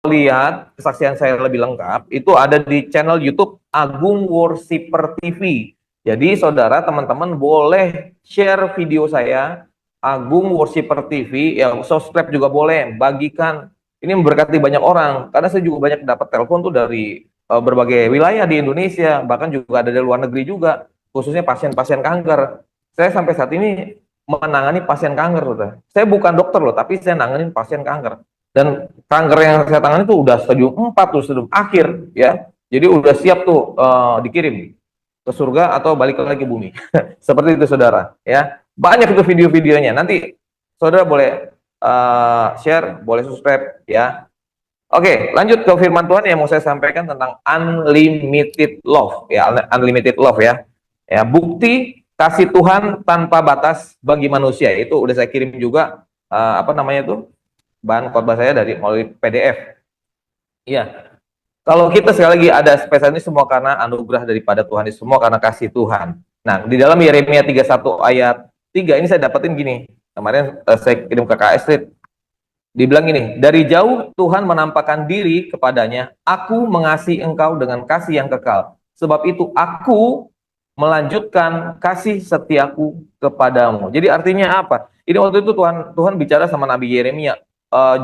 lihat kesaksian saya lebih lengkap, itu ada di channel YouTube Agung Worshipper TV. Jadi saudara, teman-teman boleh share video saya, Agung Worshipper TV, ya subscribe juga boleh, bagikan. Ini memberkati banyak orang, karena saya juga banyak dapat telepon tuh dari berbagai wilayah di Indonesia, bahkan juga ada dari luar negeri juga, khususnya pasien-pasien kanker. Saya sampai saat ini menangani pasien kanker, saudara. Saya bukan dokter loh, tapi saya nanganin pasien kanker. Dan kanker yang saya tangani itu udah stadium 4 tuh, stadium akhir ya. Jadi udah siap tuh dikirim ke surga atau balik lagi ke bumi. Seperti itu saudara ya. Banyak itu video-videonya. Nanti saudara boleh share, boleh subscribe ya. Oke, lanjut ke firman Tuhan yang mau saya sampaikan tentang unlimited love ya, unlimited love ya. Ya, bukti kasih Tuhan tanpa batas bagi manusia. Itu udah saya kirim juga apa namanya tuh? Bahan khotbah saya dari melalui PDF. Iya. Kalau kita sekali lagi ada spesial ini semua karena anugerah daripada Tuhan, ini semua karena kasih Tuhan. Nah, di dalam Yeremia 31 ayat 3 ini saya dapetin gini. Kemarin saya kirim ke KS Street. Dibilang gini, dari jauh Tuhan menampakkan diri kepadanya, aku mengasihi engkau dengan kasih yang kekal. Sebab itu aku melanjutkan kasih setiaku kepadamu. Jadi artinya apa? Ini waktu itu Tuhan bicara sama Nabi Yeremia.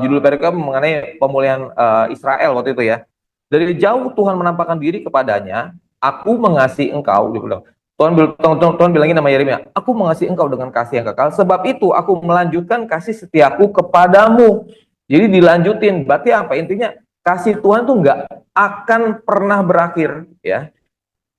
Judul perikop mengenai pemulihan Israel waktu itu ya. Dari jauh Tuhan menampakkan diri kepadanya, aku mengasihi engkau. Dia bilang, Tuhan bilangin nama Yeremia, aku mengasihi engkau dengan kasih yang kekal, sebab itu aku melanjutkan kasih setiaku kepadamu. Jadi dilanjutin, berarti apa? Intinya kasih Tuhan tuh nggak akan pernah berakhir ya.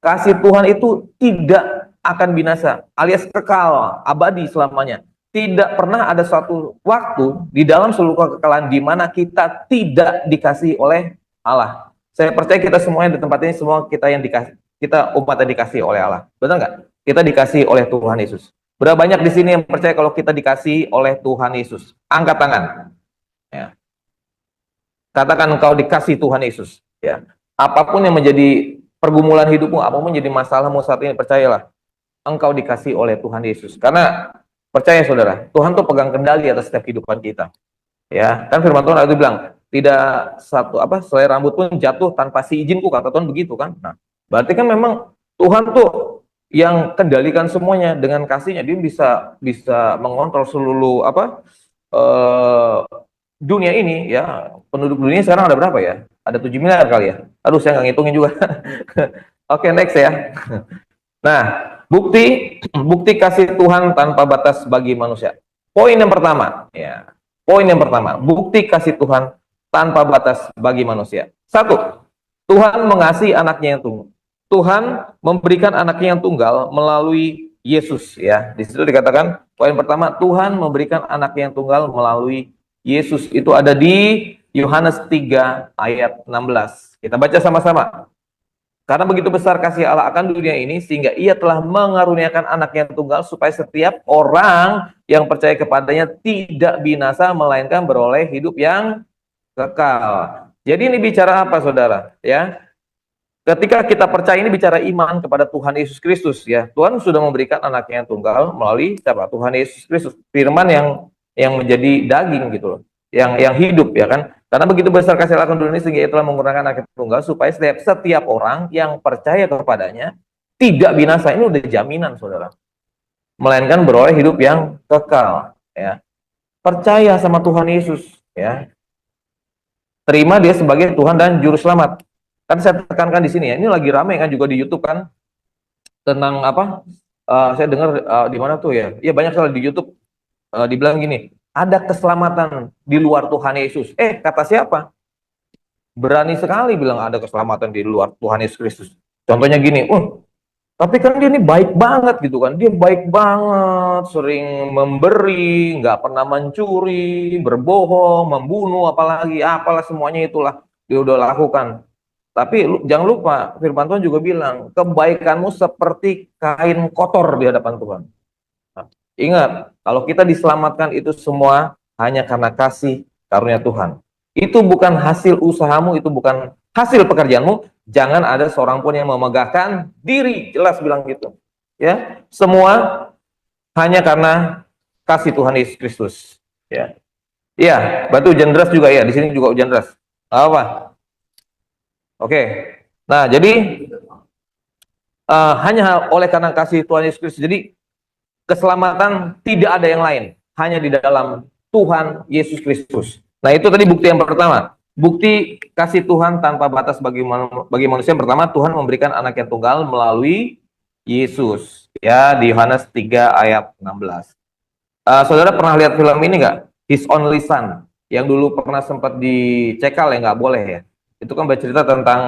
Kasih Tuhan itu tidak akan binasa, alias kekal, abadi selamanya. Tidak pernah ada suatu waktu di dalam seluruh kekekalan di mana kita tidak dikasih oleh Allah. Saya percaya kita semuanya di tempat ini, semua kita yang dikasih, kita umat yang dikasih oleh Allah. Betul nggak? Kita dikasih oleh Tuhan Yesus. Berapa banyak di sini yang percaya kalau kita dikasih oleh Tuhan Yesus? Angkat tangan. Ya. Katakan engkau dikasih Tuhan Yesus. Ya. Apapun yang menjadi pergumulan hidupmu, apapun menjadi masalahmu saat ini, percayalah, engkau dikasih oleh Tuhan Yesus. Karena percaya saudara, Tuhan tuh pegang kendali atas setiap kehidupan kita. Ya, kan firman Tuhan itu bilang, tidak satu selai rambut pun jatuh tanpa si izinku, kata Tuhan begitu kan. Nah, berarti kan memang Tuhan tuh yang kendalikan semuanya dengan kasihnya. Dia bisa mengontrol seluruh dunia ini ya. Penduduk dunia sekarang ada berapa ya? Ada 7 miliar kali ya. Aduh, saya nggak ngitungin juga. Oke, next ya. Nah, bukti kasih Tuhan tanpa batas bagi manusia. Poin yang pertama, ya. Poin yang pertama, bukti kasih Tuhan tanpa batas bagi manusia. Satu, Tuhan mengasihi anaknya yang tunggal. Tuhan memberikan anaknya yang tunggal melalui Yesus ya. Di situ dikatakan poin pertama, Tuhan memberikan anaknya yang tunggal melalui Yesus. Itu ada di Yohanes 3 ayat 16. Kita baca sama-sama. Karena begitu besar kasih Allah akan dunia ini, sehingga ia telah mengaruniakan anaknya yang tunggal, supaya setiap orang yang percaya kepadanya tidak binasa, melainkan beroleh hidup yang kekal. Jadi ini bicara apa saudara? Ya, ketika kita percaya ini bicara iman kepada Tuhan Yesus Kristus ya. Tuhan sudah memberikan anaknya yang tunggal melalui siapa? Tuhan Yesus Kristus, firman yang menjadi daging gitu loh. Yang hidup ya kan. Karena begitu besar kasih Allah dunia sehingga ia telah menggunakan anak tunggal supaya setiap orang yang percaya kepadanya tidak binasa. Ini udah jaminan saudara. Melainkan beroleh hidup yang kekal ya. Percaya sama Tuhan Yesus ya. Terima dia sebagai Tuhan dan juru selamat. Kan saya tekankan di sini ya. Ini lagi ramai kan juga di YouTube kan tentang apa? Saya dengar di mana tuh ya? Iya banyak sekali di YouTube dibilang gini, ada keselamatan di luar Tuhan Yesus. Kata siapa? Berani sekali bilang ada keselamatan di luar Tuhan Yesus Kristus. Contohnya gini, tapi kan dia ini baik banget gitu kan. Dia baik banget, sering memberi, nggak pernah mencuri, berbohong, membunuh, apalagi, apalah semuanya itulah dia udah lakukan. Tapi jangan lupa, firman Tuhan juga bilang, kebaikanmu seperti kain kotor di hadapan Tuhan. Nah, ingat, kalau kita diselamatkan itu semua hanya karena kasih karunia Tuhan. Itu bukan hasil usahamu, itu bukan hasil pekerjaanmu. Jangan ada seorang pun yang memegahkan diri, jelas bilang gitu. Ya, semua hanya karena kasih Tuhan Yesus Kristus. Ya, iya, batu hujan deras juga ya. Di sini juga hujan deras. Apa? Oke. Nah, jadi hanya oleh karena kasih Tuhan Yesus Kristus. Jadi keselamatan tidak ada yang lain, hanya di dalam Tuhan Yesus Kristus. Nah, itu tadi bukti yang pertama. Bukti kasih Tuhan tanpa batas bagi manusia. Yang pertama, Tuhan memberikan anak yang tunggal melalui Yesus. Ya, di Yohanes 3 ayat 16. Saudara pernah lihat film ini nggak? His Only Son, yang dulu pernah sempat dicekal ya, nggak boleh ya. Itu kan bercerita tentang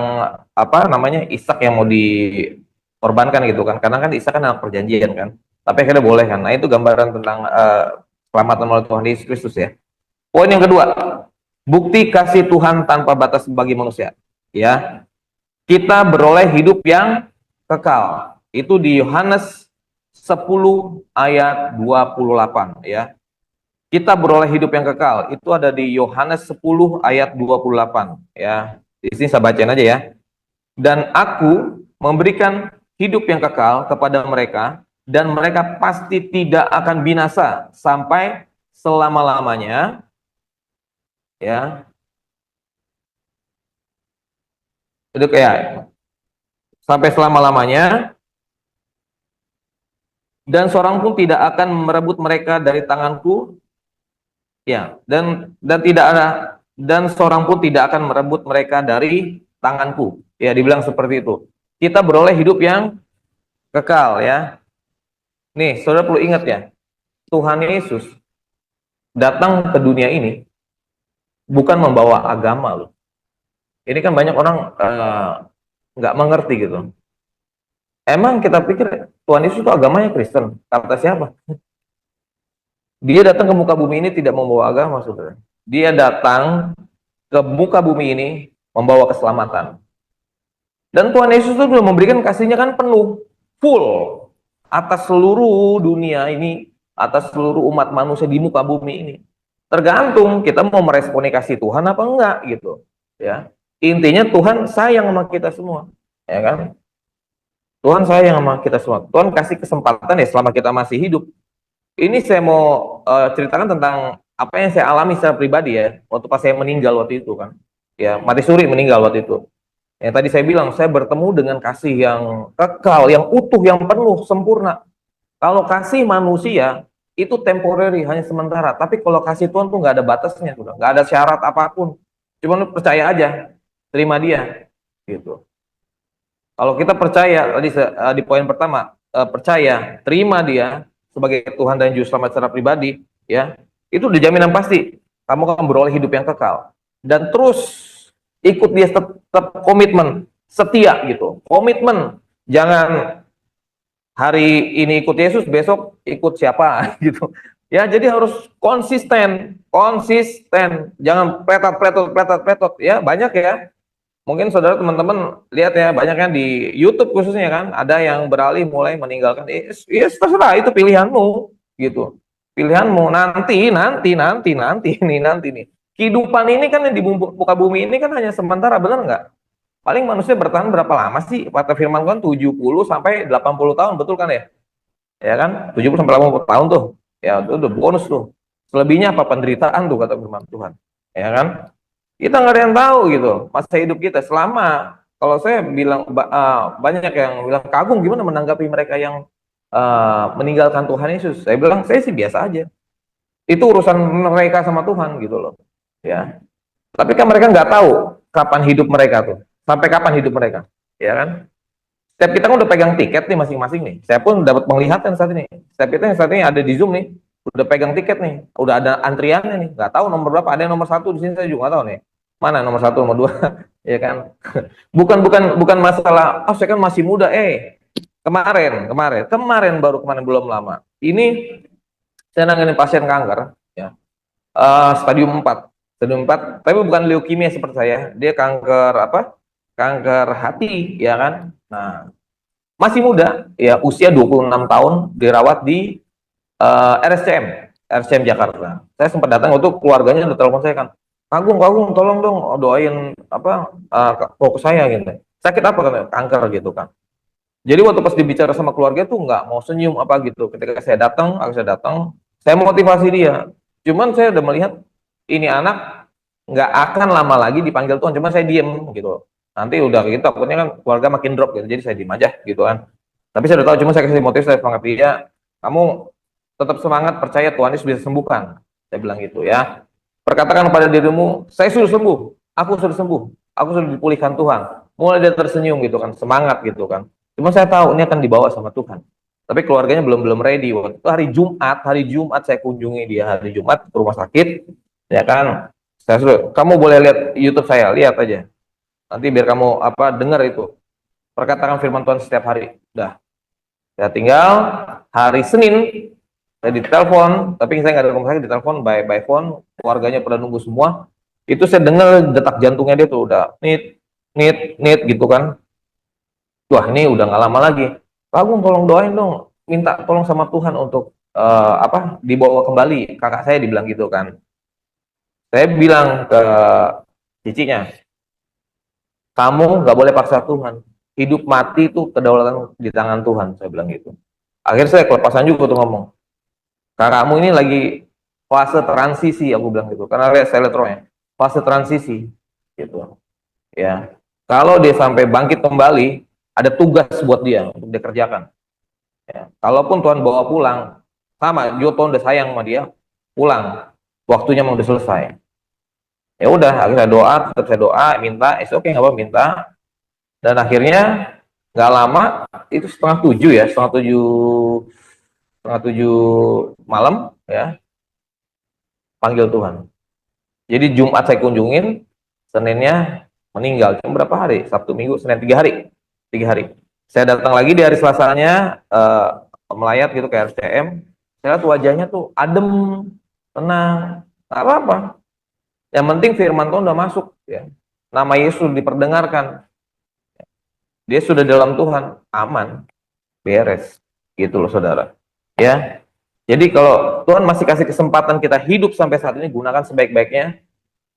apa namanya, Ishak yang mau dikorbankan gitu kan, karena kan Ishak kan anak perjanjian kan, tapi akhirnya boleh kan. Nah, itu gambaran tentang keselamatan melalui Tuhan Yesus Kristus ya. Poin yang kedua, bukti kasih Tuhan tanpa batas bagi manusia. Ya, kita beroleh hidup yang kekal. Itu di Yohanes 10 ayat 28 ya. Kita beroleh hidup yang kekal. Itu ada di Yohanes 10 ayat 28 ya. Di sini saya bacain aja ya. Dan aku memberikan hidup yang kekal kepada mereka, dan mereka pasti tidak akan binasa sampai selama-lamanya ya. Itu kayak sampai selama-lamanya, dan seorang pun tidak akan merebut mereka dari tanganku ya, dan tidak ada, dan seorang pun tidak akan merebut mereka dari tanganku ya, dibilang seperti itu. Kita beroleh hidup yang kekal ya. Nih, saudara perlu ingat ya, Tuhan Yesus datang ke dunia ini bukan membawa agama loh. Ini kan banyak orang nggak mengerti gitu. Emang kita pikir Tuhan Yesus itu agamanya Kristen? Kata siapa? Dia datang ke muka bumi ini tidak membawa agama, saudara. Dia datang ke muka bumi ini membawa keselamatan. Dan Tuhan Yesus itu sudah memberikan kasihnya kan penuh, full, atas seluruh dunia ini, atas seluruh umat manusia di muka bumi ini. Tergantung kita mau meresponi kasih Tuhan apa enggak gitu. Ya, intinya Tuhan sayang sama kita semua, ya kan? Tuhan sayang sama kita semua. Tuhan kasih kesempatan ya selama kita masih hidup. Ini saya mau ceritakan tentang apa yang saya alami secara pribadi ya, waktu pas saya meninggal waktu itu kan. Ya, mati suri meninggal waktu itu. Yang tadi saya bilang, saya bertemu dengan kasih yang kekal, yang utuh, yang penuh, sempurna. Kalau kasih manusia, itu temporary, hanya sementara. Tapi kalau kasih Tuhan tuh nggak ada batasnya, nggak ada syarat apapun. Cuma percaya aja, terima dia. Gitu. Kalau kita percaya, tadi di poin pertama, percaya, terima dia sebagai Tuhan dan Juru Selamat secara pribadi, ya, itu udah jaminan pasti. Kamu akan beroleh hidup yang kekal. Dan terus ikut dia, tetap komitmen, setia gitu. Komitmen, jangan hari ini ikut Yesus, besok ikut siapa gitu. Ya, jadi harus konsisten, konsisten. Jangan pletot. Ya, banyak ya. Mungkin saudara teman-teman lihat ya, banyak kan di YouTube khususnya kan, ada yang beralih mulai meninggalkan. Yes, terserah, itu pilihanmu gitu. Pilihanmu nanti nih. Kehidupan ini kan yang di muka bumi ini kan hanya sementara, benar nggak? Paling manusia bertahan berapa lama sih? Kata firman kan 70 sampai 80 tahun, betul kan ya? Ya kan? 70 sampai 80 tahun tuh. Ya, itu udah bonus tuh. Selebihnya apa? Penderitaan tuh kata firman Tuhan. Ya kan? Kita nggak ada yang tahu gitu masa hidup kita selama. Kalau saya bilang banyak yang bilang kagum gimana menanggapi mereka yang meninggalkan Tuhan Yesus. Saya bilang saya sih biasa aja. Itu urusan mereka sama Tuhan gitu loh. Ya. Tapi kan mereka nggak tahu kapan hidup mereka tuh. Sampai kapan hidup mereka. Ya kan? Setiap kita kan udah pegang tiket nih masing-masing nih. Saya pun dapat penglihatan saat ini. Setiap kita yang saat ini ada di Zoom nih, udah pegang tiket nih, udah ada antriannya nih. Nggak tahu nomor berapa. Ada yang nomor 1 di sini, saya juga nggak tahu nih. Mana nomor 1, nomor 2, ya kan? Bukan masalah. Oh, saya kan masih muda. Kemarin belum lama. Ini saya nanganin pasien kanker, ya. Stadium 4. Stadium 4, tapi bukan leukemia seperti saya. Dia kanker apa? Kanker hati, ya kan? Nah, masih muda, ya, usia 26 tahun, dirawat di RSCM Jakarta. Saya sempat datang, waktu keluarganya udah telepon saya kan, Kagum, tolong dong doain apa fokus saya gitu. Sakit apa kan? Kanker gitu kan. Jadi waktu pas dibicara sama keluarga tuh nggak mau senyum apa gitu. Ketika saya datang, saya motivasi dia. Cuman saya udah melihat ini anak nggak akan lama lagi dipanggil Tuhan, cuma saya diem gitu. Nanti udah gitu, takutnya kan keluarga makin drop gitu, jadi saya diem aja gitu kan. Tapi saya udah tahu, cuma saya kasih motivasi, saya semangat dia, kamu tetap semangat, percaya Tuhan Yesus bisa sembuhkan. Saya bilang gitu ya. Perkatakan pada dirimu, saya sudah sembuh, aku sudah sembuh, aku sudah dipulihkan Tuhan. Mulai dia tersenyum gitu kan, semangat gitu kan. Cuma saya tahu ini akan dibawa sama Tuhan. Tapi keluarganya belum belum ready. Waktu itu hari Jumat saya kunjungi dia, hari Jumat ke rumah sakit, ya kan. Saya suruh, kamu boleh lihat YouTube saya, lihat aja. Nanti biar kamu apa dengar itu. Perkataan firman Tuhan setiap hari. Udah. Ya tinggal hari Senin saya ditelepon, tapi saya nggak ada rumah sakit, ditelepon by phone, keluarganya pada nunggu semua. Itu saya dengar detak jantungnya dia tuh udah nit nit nit gitu kan. Wah ini udah nggak lama lagi. Pak Agung tolong doain dong, minta tolong sama Tuhan untuk apa dibawa kembali kakak saya, dibilang gitu kan. Saya bilang ke cicinya, kamu nggak boleh paksa Tuhan. Hidup mati itu kedaulatan di tangan Tuhan, saya bilang gitu. Akhirnya saya kelepasan juga tuh ngomong, kakakmu ini lagi fase transisi, aku bilang gitu. Karena saya lihat rohnya, fase transisi, gitu. Ya, kalau dia sampai bangkit kembali, ada tugas buat dia untuk dikerjakan. Ya. Kalaupun Tuhan bawa pulang, sama, juga Tuhan udah sayang sama dia, pulang, waktunya mau udah selesai. Ya udah, akhirnya doa, tetap saya doa, minta, oke nggak apa minta, dan akhirnya nggak lama, itu setengah 7 ya, setengah tujuh malam ya, panggil Tuhan. Jadi Jumat saya kunjungin, Seninnya meninggal. Cuma berapa hari? Sabtu, Minggu, Senin, 3 hari. 3 hari. Saya datang lagi di hari Selasanya, melayat gitu ke RCM. Saya lihat wajahnya tuh adem, tenang, nggak apa-apa. Yang penting firman Tuhan udah masuk, ya. Nama Yesus diperdengarkan. Dia sudah dalam Tuhan, aman, beres. Gitu loh saudara. Ya. Jadi kalau Tuhan masih kasih kesempatan kita hidup sampai saat ini, gunakan sebaik-baiknya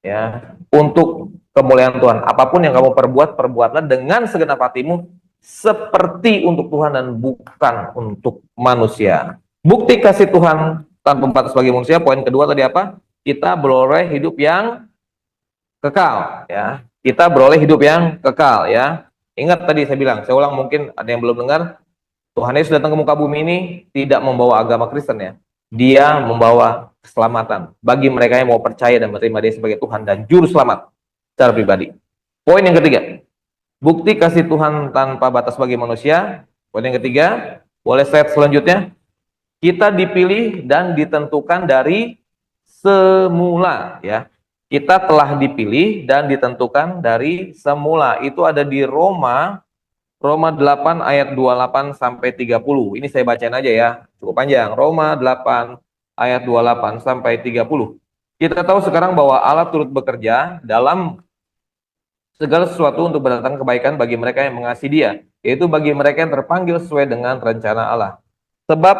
ya untuk kemuliaan Tuhan. Apapun yang kamu perbuat, perbuatlah dengan segenap hatimu seperti untuk Tuhan dan bukan untuk manusia. Bukti kasih Tuhan tanpa batas bagi manusia. Poin kedua tadi apa? Kita beroleh hidup yang kekal ya. Kita beroleh hidup yang kekal ya. Ingat tadi saya bilang, saya ulang mungkin ada yang belum dengar, Tuhan Yesus datang ke muka bumi ini tidak membawa agama Kristen ya. Dia membawa keselamatan bagi mereka yang mau percaya dan menerima dia sebagai Tuhan dan juru selamat secara pribadi. Poin yang ketiga, bukti kasih Tuhan tanpa batas bagi manusia. Poin yang ketiga, boleh slide selanjutnya. Kita dipilih dan ditentukan dari semula ya. Kita telah dipilih dan ditentukan dari semula. Itu ada di Roma 8 ayat 28 sampai 30. Ini saya bacain aja ya, cukup panjang. Roma 8 ayat 28 sampai 30. Kita tahu sekarang bahwa Allah turut bekerja dalam segala sesuatu untuk mendatangkan kebaikan bagi mereka yang mengasihi Dia, yaitu bagi mereka yang terpanggil sesuai dengan rencana Allah. Sebab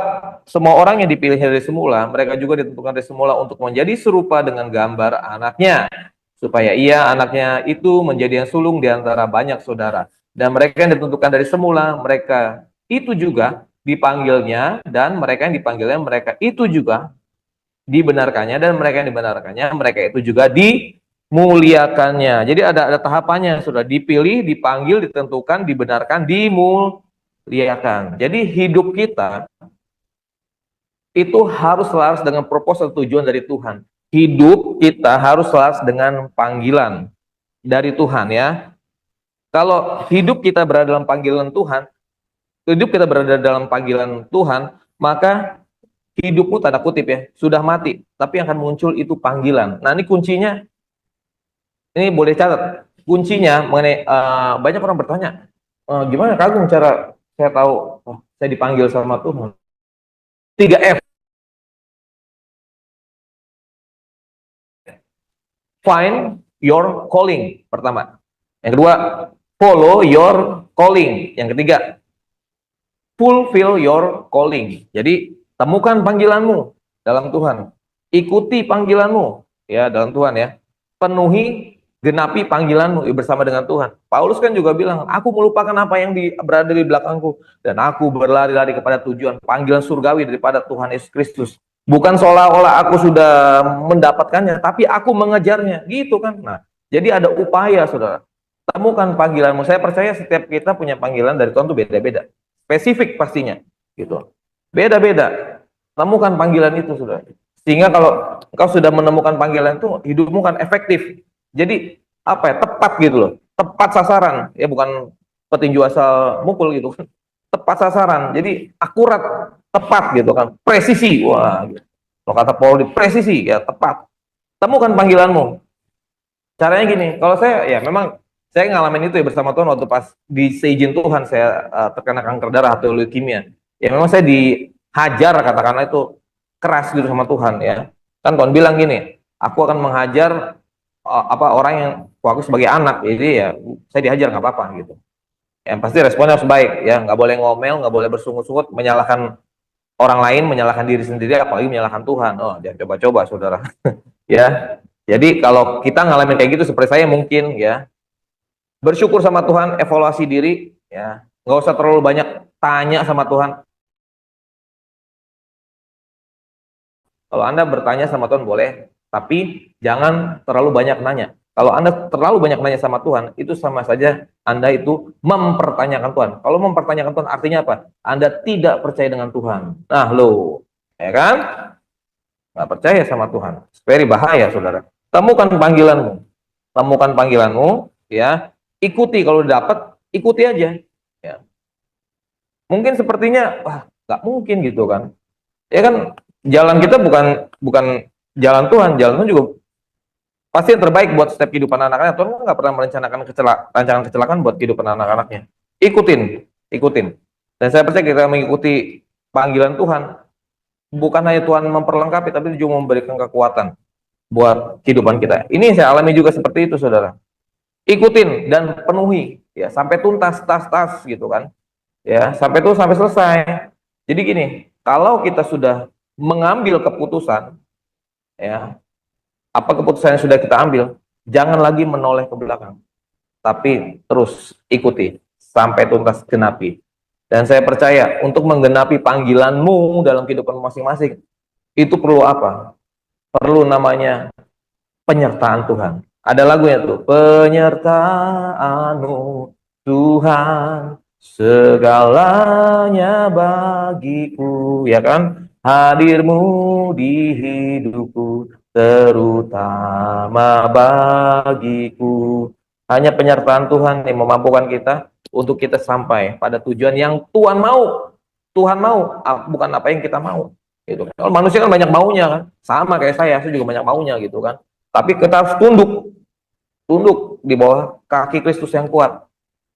semua orang yang dipilih dari semula, mereka juga ditentukan dari semula untuk menjadi serupa dengan gambar anaknya, supaya ia, anaknya itu, menjadi yang sulung di antara banyak saudara. Dan mereka yang ditentukan dari semula, mereka itu juga dipanggilnya, dan mereka yang dipanggilnya, mereka itu juga dibenarkannya, dan mereka yang dibenarkannya, mereka itu juga dimuliakannya. Jadi ada tahapannya, sudah dipilih, dipanggil, ditentukan, dibenarkan, dimuliakan. Jadi hidup kita itu harus selaras dengan proposal tujuan dari Tuhan. Hidup kita harus selaras dengan panggilan dari Tuhan ya. Kalau hidup kita berada dalam panggilan Tuhan, maka hidupmu tanda kutip ya, sudah mati, tapi yang akan muncul itu panggilan. Nah, ini kuncinya, ini boleh catat. Kuncinya mengenai banyak orang bertanya, gimana Kak Agung cara saya tahu saya dipanggil sama Tuhan? 3F. Find your calling pertama. Yang kedua, follow your calling. Yang ketiga, fulfill your calling. Jadi temukan panggilanmu dalam Tuhan. Ikuti panggilanmu ya dalam Tuhan ya. Penuhi, genapi panggilanmu bersama dengan Tuhan. Paulus kan juga bilang, aku melupakan apa yang berada di belakangku dan aku berlari-lari kepada tujuan panggilan surgawi daripada Tuhan Yesus Kristus. Bukan seolah-olah aku sudah mendapatkannya, tapi aku mengejarnya, gitu kan. Nah, jadi ada upaya, saudara. Temukan panggilanmu. Saya percaya setiap kita punya panggilan dari Tuhan itu beda-beda. Spesifik pastinya, gitu. Beda-beda. Temukan panggilan itu, saudara. Sehingga kalau engkau sudah menemukan panggilan itu, hidupmu kan efektif. Jadi, apa ya, tepat gitu loh. Tepat sasaran. Ya, bukan petinju asal mukul gitu kan. Tepat sasaran. Jadi, akurat, tepat gitu kan. Presisi. Wah, gitu. Kalau kata Paul, presisi, ya tepat. Temukan panggilanmu. Caranya gini, kalau saya ya memang saya ngalamin itu ya bersama Tuhan waktu pas di seizin Tuhan saya terkena kanker darah atau leukemia. Ya memang saya dihajar katakanlah itu keras gitu sama Tuhan ya. Kan Tuhan bilang gini, aku akan menghajar apa orang yang aku sebagai anak, jadi ya saya dihajar nggak apa-apa gitu. Yang pasti responnya harus baik ya, nggak boleh ngomel, nggak boleh bersungut-sungut, menyalahkan orang lain, menyalahkan diri sendiri, apalagi menyalahkan Tuhan. Oh, jangan coba-coba saudara. Ya, jadi kalau kita ngalamin kayak gitu seperti saya mungkin ya, bersyukur sama Tuhan, evaluasi diri ya, nggak usah terlalu banyak tanya sama Tuhan. Kalau Anda bertanya sama Tuhan boleh, tapi jangan terlalu banyak nanya. Kalau Anda terlalu banyak nanya sama Tuhan, itu sama saja Anda itu mempertanyakan Tuhan. Kalau mempertanyakan Tuhan artinya apa? Anda tidak percaya dengan Tuhan. Nah, lo, ya kan? Nggak percaya sama Tuhan. Very bahaya, saudara. Temukan panggilanmu. Temukan panggilanmu, ya. Ikuti kalau dapat, ikuti aja. Ya. Mungkin sepertinya, wah, nggak mungkin gitu kan. Ya kan, jalan kita bukan bukan jalan Tuhan. Jalan Tuhan juga pasti yang terbaik buat setiap kehidupan anak-anaknya. Tuhan nggak pernah merencanakan rancangan kecelakaan buat kehidupan anak-anaknya. Ikutin, ikutin. Dan saya percaya kita mengikuti panggilan Tuhan. Bukan hanya Tuhan memperlengkapi, tapi juga memberikan kekuatan buat kehidupan kita. Ini saya alami juga seperti itu, saudara. Ikutin dan penuhi, ya sampai tuntas, tas gitu kan, ya sampai selesai. Jadi gini, kalau kita sudah mengambil keputusan, ya apa keputusan yang sudah kita ambil, jangan lagi menoleh ke belakang, tapi terus ikuti sampai tuntas genapi. Dan saya percaya untuk menggenapi panggilanmu dalam kehidupan masing-masing, itu perlu apa? Perlu namanya penyertaan Tuhan. Ada lagunya tuh, penyertaanmu Tuhan, segalanya bagiku, ya kan? Hadirmu di hidupku, terutama bagiku. Hanya penyertaan Tuhan yang memampukan kita untuk kita sampai pada tujuan yang Tuhan mau. Tuhan mau, bukan apa yang kita mau. Gitu. Kalau manusia kan banyak maunya kan, sama kayak saya juga banyak maunya gitu kan. Tapi kita harus tunduk di bawah kaki Kristus yang kuat,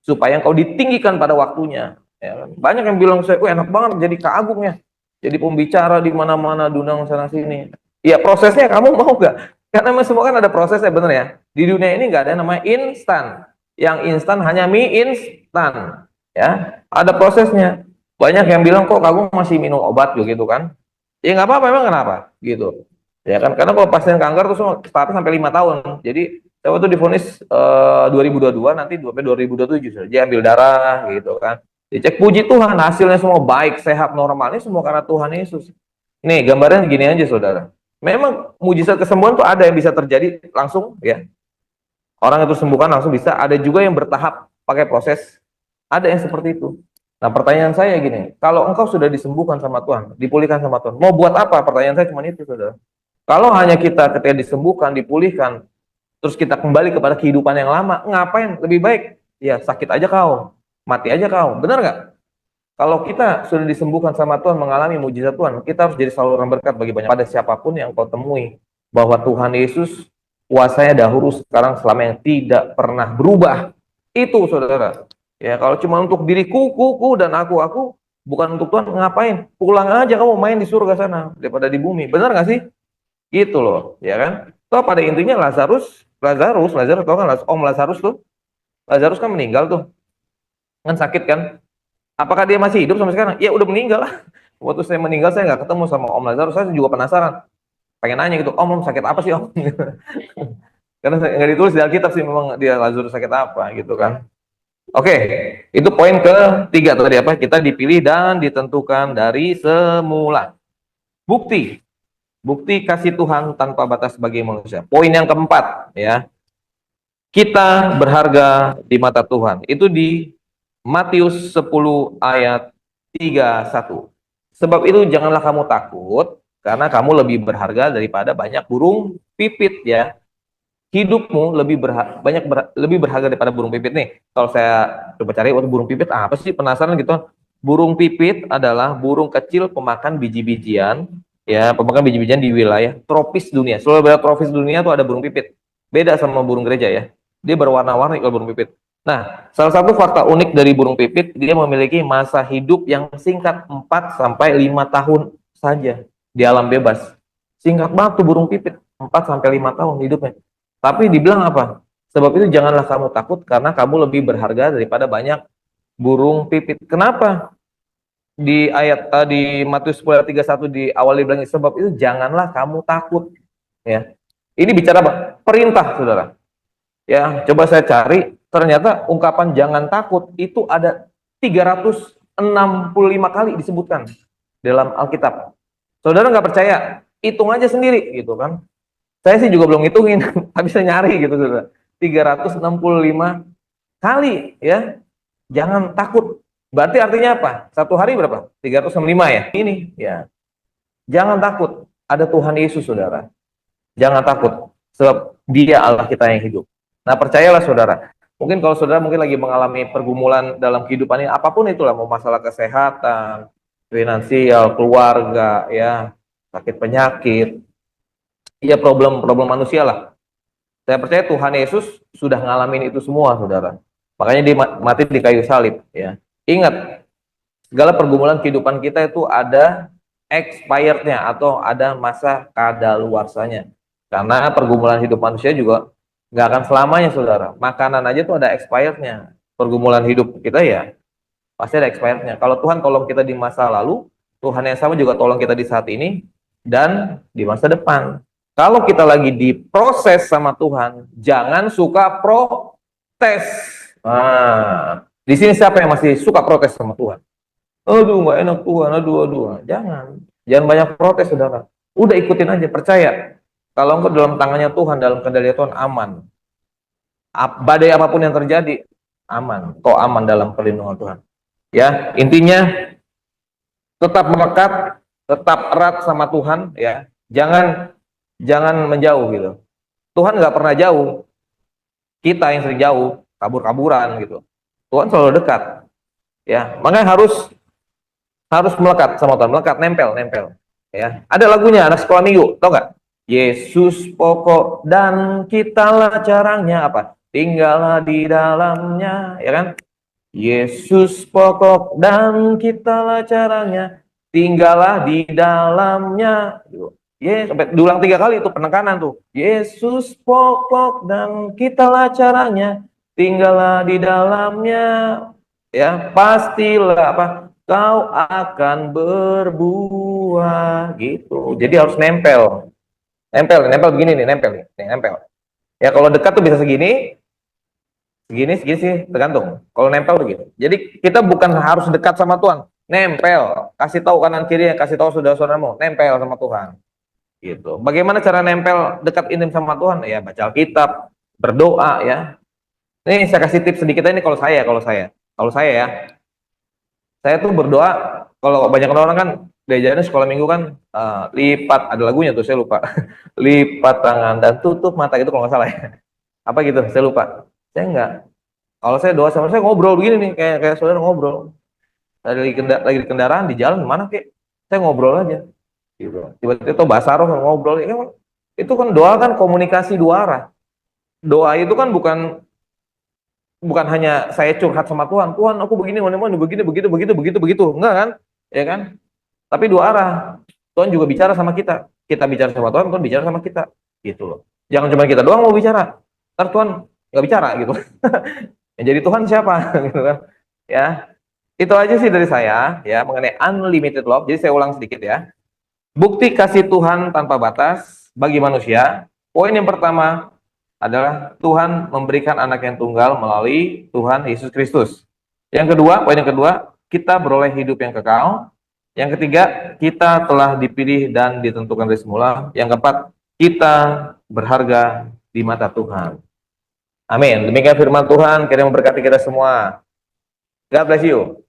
supaya engkau ditinggikan pada waktunya. Ya, banyak yang bilang saya, enak banget jadi keagung ya, jadi pembicara di mana-mana, diundang sana sini. Ya prosesnya kamu mau nggak? Karena semua kan ada prosesnya, bener ya. Di dunia ini nggak ada namanya instan. Yang instan hanya mie instan. Ya, ada prosesnya. Banyak yang bilang kok kamu masih minum obat gitu kan? Ya nggak apa-apa, memang kenapa? Gitu. Ya kan, karena kalau pasien kanker tuh status sampai 5 tahun. Jadi saya waktu divonis 2022, nanti sampai 2027 dia ambil darah gitu kan. Dicek, puji Tuhan hasilnya semua baik, sehat, normal. Ini semua karena Tuhan Yesus. Nih gambarnya gini aja saudara. Memang mujizat kesembuhan tuh ada yang bisa terjadi langsung ya. Orang itu sembuhkan langsung bisa, ada juga yang bertahap pakai proses. Ada yang seperti itu. Nah pertanyaan saya gini, kalau engkau sudah disembuhkan sama Tuhan, dipulihkan sama Tuhan, mau buat apa? Pertanyaan saya cuma itu saudara. Kalau hanya kita ketika disembuhkan, dipulihkan, terus kita kembali kepada kehidupan yang lama, ngapain? Lebih baik, ya sakit aja kau, mati aja kau, benar nggak? Kalau kita sudah disembuhkan sama Tuhan, mengalami mujizat Tuhan, kita harus jadi saluran berkat bagi banyak pada siapapun yang kau temui, bahwa Tuhan Yesus kuasanya dahulu, sekarang, selama yang tidak pernah berubah. Itu saudara. Ya kalau cuma untuk diriku, kuku dan aku, bukan untuk Tuhan, ngapain? Pulang aja kamu main di surga sana daripada di bumi, benar nggak sih? Gitu loh, ya kan? Toh pada intinya Lazarus tau kan Om Lazarus tuh? Lazarus kan meninggal tuh. Kan sakit kan? Apakah dia masih hidup sampai sekarang? Ya udah meninggal lah. Waktu saya meninggal saya nggak ketemu sama Om Lazarus, saya juga penasaran. Pengen nanya gitu, Om sakit apa sih Om? Karena nggak ditulis di Alkitab sih memang dia Lazarus sakit apa gitu kan. Oke, itu poin ketiga tadi apa? Kita dipilih dan ditentukan dari semula. Bukti Bukti kasih Tuhan tanpa batas bagi manusia. Poin yang keempat, ya. Kita berharga di mata Tuhan. Itu di Matius 10 ayat 31. Sebab itu janganlah kamu takut, karena kamu lebih berharga daripada banyak burung pipit, ya. Hidupmu lebih berharga daripada burung pipit nih. Kalau saya coba cari burung pipit apa sih, penasaran gitu. Burung pipit adalah burung kecil pemakan biji-bijian, ya, pemakan biji-bijian di wilayah tropis dunia. Seluruh wilayah tropis dunia tuh ada burung pipit. Beda sama burung gereja, ya. Dia berwarna-warni kalau burung pipit. Nah, salah satu fakta unik dari burung pipit, dia memiliki masa hidup yang singkat 4 sampai 5 tahun saja di alam bebas. Singkat banget tuh burung pipit, 4 sampai 5 tahun hidupnya. Tapi dibilang apa? Sebab itu janganlah kamu takut, karena kamu lebih berharga daripada banyak burung pipit. Kenapa? Di ayat di Matius 10 ayat 31 di awal dibilang, sebab itu janganlah kamu takut, ya. Ini bicara apa? Perintah, Saudara. Ya, coba saya cari, ternyata ungkapan jangan takut itu ada 365 kali disebutkan dalam Alkitab. Saudara nggak percaya? Hitung aja sendiri gitu kan. Saya sih juga belum ngitungin, tapi saya nyari gitu, Saudara. 365 kali, ya. Jangan takut. Berarti artinya apa? Satu hari berapa? 365, ya. Ini, ya. Jangan takut. Ada Tuhan Yesus, Saudara. Jangan takut. Sebab Dia Allah kita yang hidup. Nah, percayalah, Saudara. Mungkin kalau Saudara mungkin lagi mengalami pergumulan dalam kehidupan ini, apapun itulah, mau masalah kesehatan, finansial, keluarga, ya, sakit penyakit, ya, problem-problem manusia lah. Saya percaya Tuhan Yesus sudah ngalamin itu semua, Saudara. Makanya dia mati di kayu salib, ya. Ingat, segala pergumulan kehidupan kita itu ada expirednya atau ada masa kadaluarsanya. Karena pergumulan hidup manusia juga nggak akan selamanya, Saudara. Makanan aja tuh ada expirednya. Pergumulan hidup kita, ya, pasti ada expirednya. Kalau Tuhan tolong kita di masa lalu, Tuhan yang sama juga tolong kita di saat ini dan di masa depan. Kalau kita lagi diproses sama Tuhan, jangan suka protes. Nah, di sini siapa yang masih suka protes sama Tuhan? Aduh, nggak enak Tuhan, aduh. Jangan banyak protes, Saudara. Udah ikutin aja, percaya. Kalau engkau dalam tangannya Tuhan, dalam kendali Tuhan, aman. Badai apapun yang terjadi, aman. Kau aman dalam perlindungan Tuhan. Ya, intinya tetap melekat, tetap erat sama Tuhan, ya. Jangan menjauh gitu. Tuhan nggak pernah jauh. Kita yang sering jauh, kabur-kaburan gitu. Tuhan selalu dekat. Ya, makanya harus melekat sama Tuhan, melekat, nempel. Ya, ada lagunya anak sekolah minggu, tau nggak? Yesus pokok dan kitalah caranya, apa? Tinggallah di dalamnya, ya kan? Yesus pokok dan kitalah caranya, tinggallah di dalamnya. Ya, sampai diulang 3 kali itu penekanan tuh. Yesus pokok dan kitalah caranya, tinggallah di dalamnya. Ya, pastilah apa? Kau akan berbuah gitu. Jadi harus nempel. Nempel begini nih, nempel. Ya, kalau dekat tuh bisa segini sih, tergantung. Kalau nempel tuh gitu. Jadi kita bukan harus dekat sama Tuhan, nempel. Kasih tahu kanan kiri, kasih tahu saudara-saudaramu, nempel sama Tuhan. Gitu. Bagaimana cara nempel dekat intim sama Tuhan? Ya, baca Alkitab, berdoa, ya. Ini saya kasih tips sedikit aja nih kalau saya ya. Saya tuh berdoa, kalau banyak orang kan diajarin sekolah minggu kan, lipat, ada lagunya tuh saya lupa. Lipat tangan dan tutup mata gitu kalau nggak salah, ya. Apa gitu, saya lupa. Saya enggak. Kalau saya doa sama saya ngobrol begini nih, kayak saudara ngobrol. Lagi di kendaraan di jalan mana kek, saya ngobrol aja. Gitu. Tiba-tiba tuh bahasa roh ngobrol, ya, itu kan doa kan komunikasi 2 arah. Doa itu kan bukan hanya saya curhat sama Tuhan, Tuhan aku begini, begitu, enggak kan? Ya kan? Tapi 2 arah. Tuhan juga bicara sama kita bicara sama Tuhan, Tuhan bicara sama kita, gitu loh. Jangan cuma kita doang mau bicara, ntar Tuhan nggak bicara gitu. Yang jadi Tuhan siapa? Gitu kan? Ya, itu aja sih dari saya ya mengenai unlimited love. Jadi saya ulang sedikit ya. Bukti kasih Tuhan tanpa batas bagi manusia. Poin yang pertama adalah Tuhan memberikan anak yang tunggal melalui Tuhan Yesus Kristus. Poin yang kedua, kita beroleh hidup yang kekal. Yang ketiga, kita telah dipilih dan ditentukan dari semula. Yang keempat, kita berharga di mata Tuhan. Amin. Demikian firman Tuhan, kiranya memberkati kita semua. God bless you.